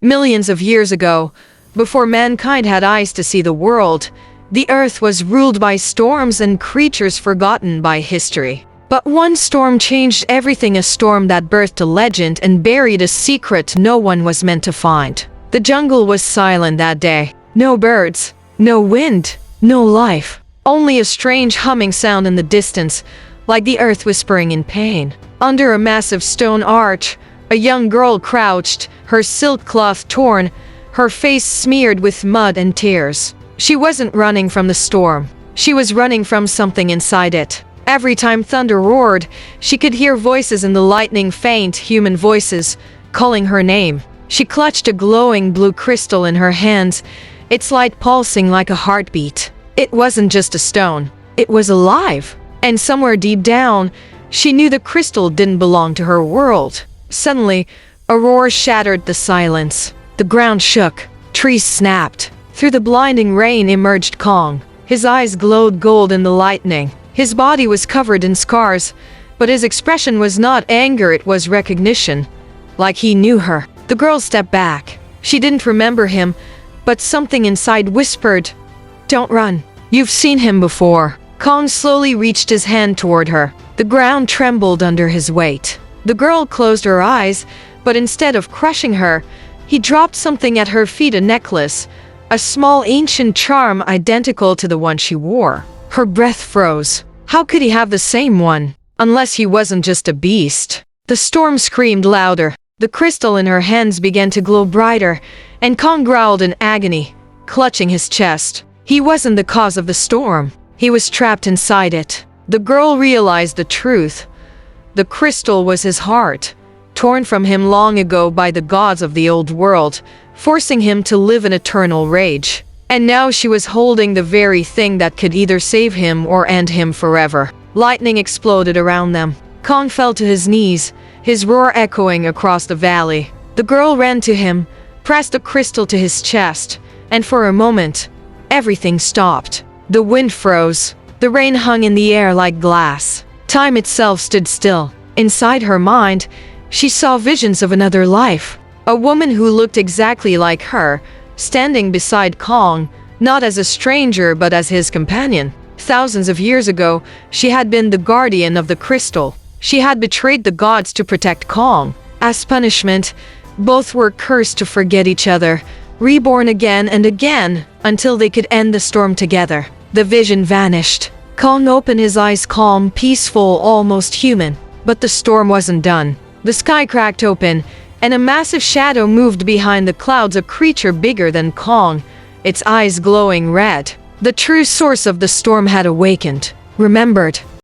Millions of years ago, before mankind had eyes to see the world, the earth was ruled by storms and creatures forgotten by history. But one storm changed everything, a storm that birthed a legend and buried a secret no one was meant to find. The jungle was silent that day. No birds, no wind, no life. Only a strange humming sound in the distance, like the earth whispering in pain. Under a massive stone arch, a young girl crouched, her silk cloth torn, her face smeared with mud and tears. She wasn't running from the storm. She was running from something inside it. Every time thunder roared, she could hear voices in the lightning, faint human voices, calling her name. She clutched a glowing blue crystal in her hands, its light pulsing like a heartbeat. It wasn't just a stone. It was alive. And somewhere deep down, she knew the crystal didn't belong to her world. Suddenly, a roar shattered the silence. The ground shook. Trees snapped. Through the blinding rain emerged Kong. His eyes glowed gold in the lightning. His body was covered in scars, but his expression was not anger, it was recognition. Like he knew her. The girl stepped back. She didn't remember him, but something inside whispered, "Don't run. You've seen him before." Kong slowly reached his hand toward her. The ground trembled under his weight. The girl closed her eyes, but instead of crushing her, he dropped something at her feet, a necklace, a small ancient charm identical to the one she wore. Her breath froze. How could he have the same one? Unless he wasn't just a beast. The storm screamed louder. The crystal in her hands began to glow brighter, and Kong growled in agony, clutching his chest. He wasn't the cause of the storm. He was trapped inside it. The girl realized the truth. The crystal was his heart, torn from him long ago by the gods of the old world, forcing him to live in eternal rage. And now she was holding the very thing that could either save him or end him forever. Lightning exploded around them. Kong fell to his knees, his roar echoing across the valley. The girl ran to him, pressed the crystal to his chest, and for a moment, everything stopped. The wind froze. The rain hung in the air like glass. Time itself stood still. Inside her mind, she saw visions of another life. A woman who looked exactly like her, standing beside Kong, not as a stranger but as his companion. Thousands of years ago, she had been the guardian of the crystal. She had betrayed the gods to protect Kong. As punishment, both were cursed to forget each other, reborn again and again, until they could end the storm together. The vision vanished. Kong opened his eyes, calm, peaceful, almost human. But the storm wasn't done. The sky cracked open, and a massive shadow moved behind the clouds, a creature bigger than Kong, its eyes glowing red. The true source of the storm had awakened, remembered.